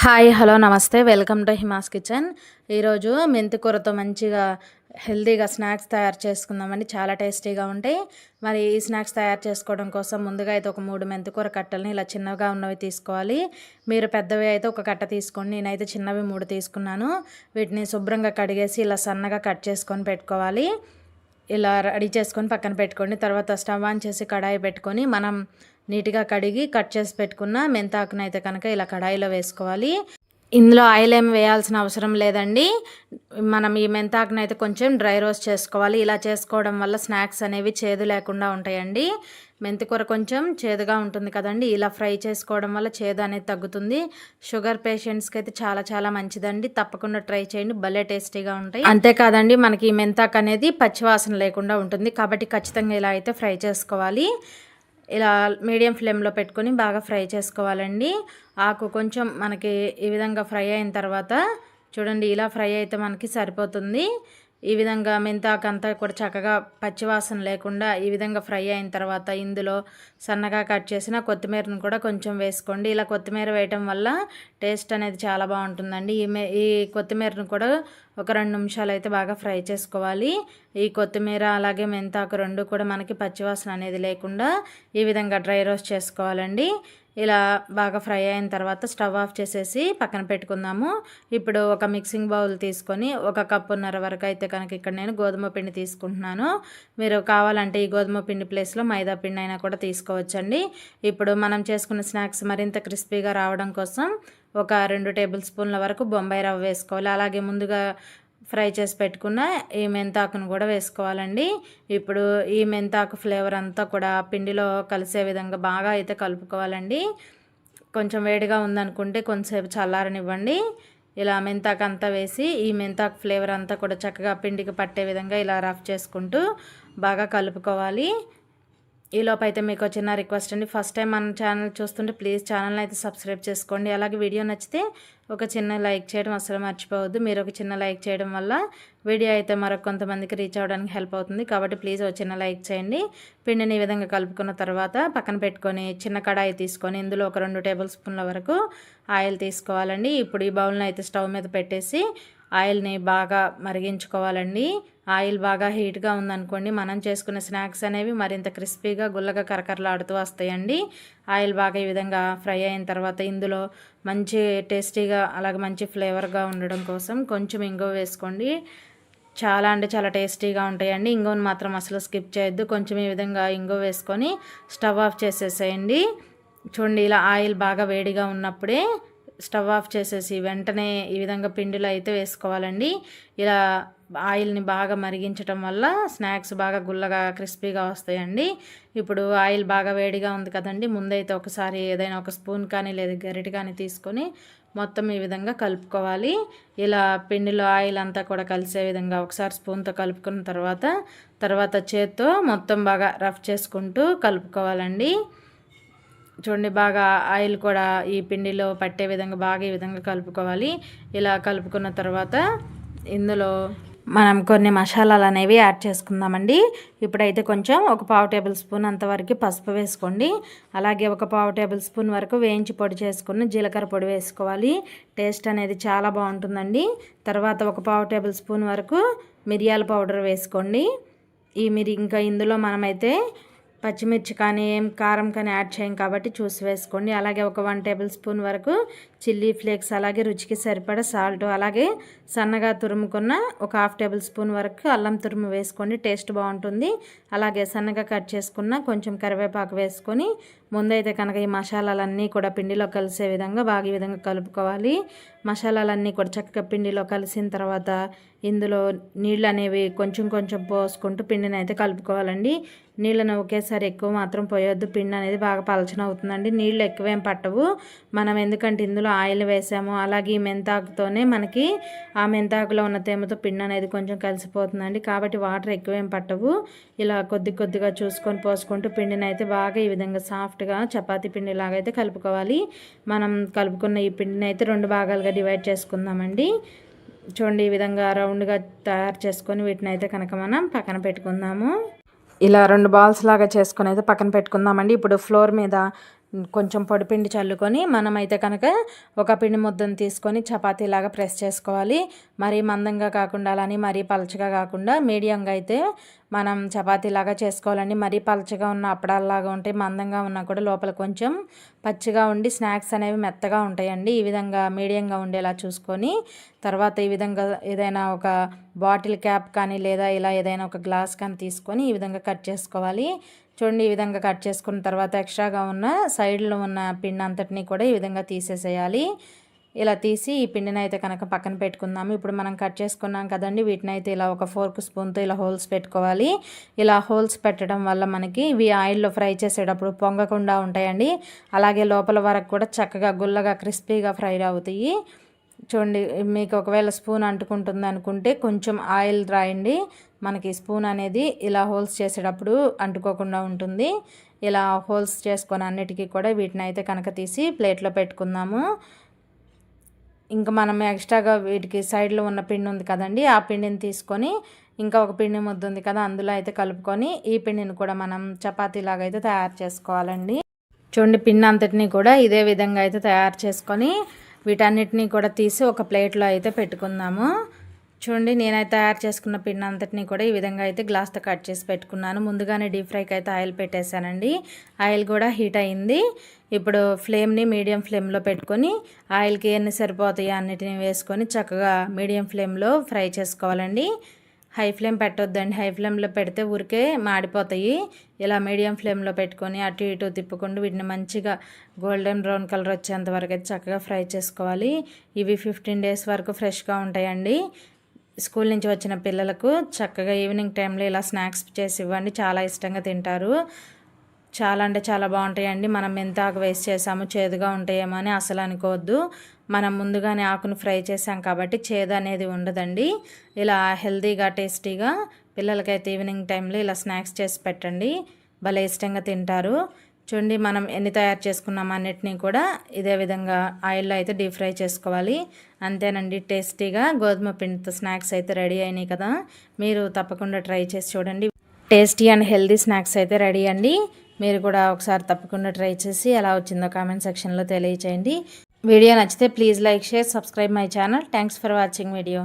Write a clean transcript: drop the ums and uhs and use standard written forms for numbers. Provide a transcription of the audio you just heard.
Hi hello నమస్తే welcome to Hima's kitchen. ఈరోజు మెంతి కూరతో మంచిగా హెల్తీగా స్నాక్స్ తయారు చేసుకుందామండి. చాలా టేస్టీగా ఉంటాయి. మరి ఈ స్నాక్స్ తయారు చేసుకోవడం కోసం ముందుగా అయితే ఒక 3 మెంతి కూర కట్టలని ఇలా చిన్నగా ఉన్నవి తీసుకోవాలి. మీరు పెద్దవి అయితే ఒక కట్ట తీసుకోండి. నేనైతే చిన్నవి 3 తీసుకున్నాను. వీటిని శుభ్రంగా కడిగేసి ఇలా సన్నగా కట్ చేసుకొని పెట్టుకోవాలి. ఇలా రెడీ చేసుకొని పక్కన పెట్టుకోండి. తర్వాత స్టవ్ ఆన్ చేసి కడాయి పెట్టుకొని మనం నీట్గా కడిగి కట్ చేసి పెట్టుకున్న మెంతాకును అయితే కనుక ఇలా కడాయిలో వేసుకోవాలి. ఇందులో ఆయిల్ ఏమి వేయాల్సిన అవసరం లేదండి. మనం ఈ మెంతాకును అయితే కొంచెం డ్రై రోస్ట్ చేసుకోవాలి. ఇలా చేసుకోవడం వల్ల స్నాక్స్ అనేవి చేదు లేకుండా ఉంటాయండి. మెంతికూర కొంచెం చేదుగా ఉంటుంది కదండి. ఇలా ఫ్రై చేసుకోవడం వల్ల చేదు అనేది తగ్గుతుంది. షుగర్ పేషెంట్స్కి అయితే చాలా చాలా మంచిదండి. తప్పకుండా ట్రై చేయండి. భలే టేస్టీగా ఉంటాయి. అంతేకాదండి, మనకి ఈ మెంతాకు అనేది పచ్చివాసన లేకుండా ఉంటుంది. కాబట్టి ఖచ్చితంగా ఇలా అయితే ఫ్రై చేసుకోవాలి. ఇలా మీడియం ఫ్లేమ్లో పెట్టుకొని బాగా ఫ్రై చేసుకోవాలండి. ఆకు కొంచెం మనకి ఈ విధంగా ఫ్రై అయిన తర్వాత చూడండి, ఇలా ఫ్రై అయితే మనకి సరిపోతుంది. ఈ విధంగా మెంతాకు అంతా కూడా చక్కగా పచ్చివాసన లేకుండా ఈ విధంగా ఫ్రై అయిన తర్వాత ఇందులో సన్నగా కట్ చేసిన కొత్తిమీరను కూడా కొంచెం వేసుకోండి. ఇలా కొత్తిమీర వేయటం వల్ల టేస్ట్ అనేది చాలా బాగుంటుందండి. ఈ కొత్తిమీరను కూడా ఒక 2 నిమిషాలు అయితే బాగా ఫ్రై చేసుకోవాలి. ఈ కొత్తిమీర అలాగే మెంతాకు రెండు కూడా మనకి పచ్చివాసన అనేది లేకుండా ఈ విధంగా డ్రై రోస్ట్ చేసుకోవాలండి. ఇలా బాగా ఫ్రై అయిన తర్వాత స్టవ్ ఆఫ్ చేసేసి పక్కన పెట్టుకుందాము. ఇప్పుడు ఒక మిక్సింగ్ బౌల్ తీసుకొని 1 కప్పున్నర వరకు అయితే కనుక ఇక్కడ నేను గోధుమ పిండి తీసుకుంటున్నాను. మీరు కావాలంటే ఈ గోధుమ పిండి ప్లేస్లో మైదా పిండి అయినా కూడా తీసుకోవచ్చండి. ఇప్పుడు మనం చేసుకున్న స్నాక్స్ మరింత క్రిస్పీగా రావడం కోసం ఒక 2 టేబుల్ స్పూన్ల వరకు బొంబాయి రవ్వ వేసుకోవాలి. అలాగే ముందుగా ఫ్రై చేసి పెట్టుకున్న ఈ మెంతాకును కూడా వేసుకోవాలండి. ఇప్పుడు ఈ మెంతాకు ఫ్లేవర్ అంతా కూడా పిండిలో కలిసే విధంగా బాగా అయితే కలుపుకోవాలండి. కొంచెం వేడిగా ఉందనుకుంటే కొంచెంసేపు చల్లారనివ్వండి. ఇలా మెంతాకు అంతా వేసి ఈ మెంతాకు ఫ్లేవర్ అంతా కూడా చక్కగా పిండికి పట్టే విధంగా ఇలా రఫ్ చేసుకుంటూ బాగా కలుపుకోవాలి. ఈలోపు అయితే మీకు చిన్న రిక్వెస్ట్ అండి, ఫస్ట్ టైం మన ఛానల్ చూస్తుంటే ప్లీజ్ ఛానల్ని అయితే సబ్స్క్రైబ్ చేసుకోండి. అలాగే వీడియో నచ్చితే ఒక చిన్న లైక్ చేయడం అసలు మర్చిపోవద్దు. మీరు ఒక చిన్న లైక్ చేయడం వల్ల వీడియో అయితే మరొక కొంతమందికి రీచ్ అవ్వడానికి హెల్ప్ అవుతుంది. కాబట్టి ప్లీజ్ ఒక చిన్న లైక్ చేయండి. పిండిని ఈ విధంగా కలుపుకున్న తర్వాత పక్కన పెట్టుకొని చిన్న కడాయి తీసుకొని ఇందులో ఒక 2 టేబుల్ స్పూన్ల వరకు ఆయిల్ తీసుకోవాలండి. ఇప్పుడు ఈ బౌల్ని అయితే స్టవ్ మీద పెట్టేసి ఆయిల్ని బాగా మరిగించుకోవాలండి. ఆయిల్ బాగా హీట్గా ఉందనుకోండి, మనం చేసుకునే స్నాక్స్ అనేవి మరింత క్రిస్పీగా గుల్లగా కరకరలాడుతూ వస్తాయండి. ఆయిల్ బాగా ఈ విధంగా ఫ్రై అయిన తర్వాత ఇందులో మంచి టేస్టీగా అలాగే మంచి ఫ్లేవర్గా ఉండడం కోసం కొంచెం ఇంగువ వేసుకోండి. చాలా అంటే చాలా టేస్టీగా ఉంటాయండి. ఇంగువను మాత్రం అసలు స్కిప్ చేయొద్దు. కొంచెం ఈ విధంగా ఇంగువ వేసుకొని స్టవ్ ఆఫ్ చేసేసేయండి. చూడండి, ఇలా ఆయిల్ బాగా వేడిగా ఉన్నప్పుడే స్టవ్ ఆఫ్ చేసేసి వెంటనే ఈ విధంగా పిండిలో అయితే వేసుకోవాలండి. ఇలా ఆయిల్ని బాగా మరిగించడం వల్ల స్నాక్స్ బాగా గుల్లగా క్రిస్పీగా వస్తాయండి. ఇప్పుడు ఆయిల్ బాగా వేడిగా ఉంది కదండి, ముందైతే ఒకసారి ఏదైనా ఒక స్పూన్ కానీ లేదా గరిటె కానీ తీసుకొని మొత్తం ఈ విధంగా కలుపుకోవాలి. ఇలా పిండిలో ఆయిల్ అంతా కూడా కలిసే విధంగా ఒకసారి స్పూన్తో కలుపుకున్న తర్వాత చేత్తో మొత్తం బాగా రఫ్ చేసుకుంటూ కలుపుకోవాలండి. చూడండి, బాగా ఆయిల్ కూడా ఈ పిండిలో పట్టే విధంగా బాగా ఈ విధంగా కలుపుకోవాలి. ఇలా కలుపుకున్న తర్వాత ఇందులో మనం కొన్ని మసాలాలు అనేవి యాడ్ చేసుకుందామండి. ఇప్పుడైతే కొంచెం ఒక 1/2 టేబుల్ స్పూన్ అంతవరకు పసుపు వేసుకోండి. అలాగే ఒక 1/2 టేబుల్ స్పూన్ వరకు వేయించి పొడి చేసుకుని జీలకర్ర పొడి వేసుకోవాలి. టేస్ట్ అనేది చాలా బాగుంటుందండి. తర్వాత ఒక 1/2 టేబుల్ స్పూన్ వరకు మిరియాల పౌడర్ వేసుకోండి. ఇంకా ఇందులో మనమైతే పచ్చిమిర్చి కానీ కారం కానీ యాడ్ చేయం కాబట్టి చూసి వేసుకోండి. అలాగే ఒక 1 టేబుల్ స్పూన్ వరకు చిల్లీ ఫ్లేక్స్, అలాగే రుచికి సరిపడా సాల్ట్, అలాగే సన్నగా తురుముకున్న ఒక 1/2 టేబుల్ స్పూన్ వరకు అల్లం తురుము వేసుకోండి. టేస్ట్ బాగుంటుంది. అలాగే సన్నగా కట్ చేసుకున్న కొంచెం కరివేపాకు వేసుకొని ముందైతే కనుక ఈ మసాలాలన్నీ కూడా పిండిలో కలిసే విధంగా బాగా ఈ విధంగా కలుపుకోవాలి. మసాలాలన్నీ కూడా చక్కగా పిండిలో కలిసిన తర్వాత ఇందులో నీళ్ళు అనేవి కొంచెం కొంచెం పోసుకుంటూ పిండిని అయితే కలుపుకోవాలండి. నీళ్ళను ఒకేసారి ఎక్కువ మాత్రం పోయొద్దు, పిండి అనేది బాగా పలచన అవుతుందండి. నీళ్ళు ఎక్కువేం పట్టవు. మనం ఎందుకంటే ఇందులో ఆయిల్ వేసాము, అలాగే ఈ మెంతాకుతోనే మనకి ఆ మెంతాకులో ఉన్న తేమతో పిండి అనేది కొంచెం కలిసిపోతుందండి. కాబట్టి వాటర్ ఎక్కువేం పట్టవు. ఇలా కొద్ది కొద్దిగా చూసుకొని పోసుకుంటూ పిండిని అయితే బాగా ఈ విధంగా సాఫ్ట్గా చపాతీ పిండి లాగా అయితే కలుపుకోవాలి. మనం కలుపుకున్న ఈ పిండిని అయితే 2 భాగాలుగా డివైడ్ చేసుకుందామండి. చూడండి, ఈ విధంగా రౌండ్గా తయారు చేసుకొని వీటిని అయితే కనుక మనం పక్కన పెట్టుకుందాము. ఇలా 2 బాల్స్ లాగా చేసుకొని అయితే పక్కన పెట్టుకుందామండి. ఇప్పుడు ఫ్లోర్ మీద కొంచెం పొడిపిండి చల్లుకొని మనమైతే కనుక ఒక పిండి ముద్దను తీసుకొని చపాతీలాగా ప్రెస్ చేసుకోవాలి. మరీ మందంగా కాకుండా అలానే మరీ పలచగా కాకుండా మీడియంగా అయితే మనం చపాతీలాగా చేసుకోవాలండి. మరీ పలచగా ఉన్న అప్పడాల్లాగా ఉంటాయి, మందంగా ఉన్నా కూడా లోపల కొంచెం పచ్చిగా ఉండి స్నాక్స్ అనేవి మెత్తగా ఉంటాయండి. ఈ విధంగా మీడియంగా ఉండేలా చూసుకొని తర్వాత ఈ విధంగా ఏదైనా ఒక బాటిల్ క్యాప్ కానీ లేదా ఇలా ఏదైనా ఒక గ్లాస్ కానీ తీసుకొని ఈ విధంగా కట్ చేసుకోవాలి. చూడండి, ఈ విధంగా కట్ చేసుకున్న తర్వాత ఎక్స్ట్రాగా ఉన్న సైడ్లో ఉన్న పిండి అంతటిని కూడా ఈ విధంగా తీసేసేయాలి. ఇలా తీసి ఈ పిండిని అయితే కనుక పక్కన పెట్టుకుందాము. ఇప్పుడు మనం కట్ చేసుకున్నాం కదండి, వీటిని అయితే ఇలా ఒక ఫోర్క్ స్పూన్తో ఇలా హోల్స్ పెట్టుకోవాలి. ఇలా హోల్స్ పెట్టడం వల్ల మనకి ఇవి ఆయిల్లో ఫ్రై చేసేటప్పుడు పొంగకుండా ఉంటాయండి. అలాగే లోపల వరకు కూడా చక్కగా గుల్లగా క్రిస్పీగా ఫ్రై అవుతాయి. చూడండి, మీకు ఒకవేళ స్పూన్ అంటుకుంటుంది అనుకుంటే కొంచెం ఆయిల్ రాయండి. మనకి స్పూన్ అనేది ఇలా హోల్స్ చేసేటప్పుడు అంటుకోకుండా ఉంటుంది. ఇలా హోల్స్ చేసుకొని అన్నిటికీ కూడా వీటిని అయితే కనుక తీసి ప్లేట్లో పెట్టుకుందాము. ఇంకా మనం ఎక్స్ట్రాగా వీటికి సైడ్లో ఉన్న పిండి ఉంది కదండి, ఆ పిండిని తీసుకొని ఇంకా ఒక పిండి ముద్ద ఉంది కదా అందులో అయితే కలుపుకొని ఈ పిండిని కూడా మనం చపాతీలాగా అయితే తయారు చేసుకోవాలండి. చూడండి, పిండి అంతటినీ కూడా ఇదే విధంగా అయితే తయారు చేసుకొని వీటన్నిటినీ కూడా తీసి ఒక ప్లేట్లో అయితే పెట్టుకుందాము. చూడండి, నేనైతే తయారు చేసుకున్న పిండి అంతటినీ కూడా ఈ విధంగా అయితే గ్లాస్తో కట్ చేసి పెట్టుకున్నాను. ముందుగానే డీప్ ఫ్రైకి అయితే ఆయిల్ పెట్టేశానండి. ఆయిల్ కూడా హీట్ అయింది. ఇప్పుడు ఫ్లేమ్ని మీడియం ఫ్లేమ్లో పెట్టుకొని ఆయిల్కి ఎన్ని సరిపోతాయో అన్నిటిని వేసుకొని చక్కగా మీడియం ఫ్లేమ్లో ఫ్రై చేసుకోవాలండి. హై ఫ్లేమ్ పెట్టొద్దండి, హై ఫ్లేమ్లో పెడితే ఊరికే మాడిపోతాయి. ఇలా మీడియం ఫ్లేమ్లో పెట్టుకొని అటు ఇటు తిప్పుకుంటూ వీటిని మంచిగా గోల్డెన్ బ్రౌన్ కలర్ వచ్చేంత వరకు అయితే చక్కగా ఫ్రై చేసుకోవాలి. ఇవి 15 days వరకు ఫ్రెష్గా ఉంటాయండి. స్కూల్ నుంచి వచ్చిన పిల్లలకు చక్కగా ఈవినింగ్ టైంలో ఇలా స్నాక్స్ చేసి ఇవ్వండి, చాలా ఇష్టంగా తింటారు. చాలా అంటే చాలా బాగుంటాయండి. మనం ఎంత ఆకు వేస్ట్ చేసాము, చేదుగా ఉంటాయేమో అని అసలు అనుకోవద్దు. మనం ముందుగానే ఆకును ఫ్రై చేసాం కాబట్టి చేదు అనేది ఉండదండి. ఇలా హెల్తీగా టేస్టీగా పిల్లలకైతే ఈవినింగ్ టైంలో ఇలా స్నాక్స్ చేసి పెట్టండి, భలే ఇష్టంగా తింటారు. చూడండి, మనం ఎన్ని తయారు చేసుకున్నాం అన్నిటినీ కూడా ఇదే విధంగా ఆయిల్లో అయితే డీప్ ఫ్రై చేసుకోవాలి. అంతేనండి, టేస్టీగా గోధుమ పిండితో స్నాక్స్ అయితే రెడీ అయినాయి కదా. మీరు తప్పకుండా ట్రై చేసి చూడండి. టేస్టీ అండ్ హెల్తీ స్నాక్స్ అయితే రెడీ అండి. మీరు కూడా ఒకసారి తప్పకుండా ట్రై చేసి ఎలా వచ్చిందో కామెంట్ సెక్షన్లో తెలియచేయండి. వీడియో నచ్చితే please like, share, subscribe my channel. Thanks for watching video.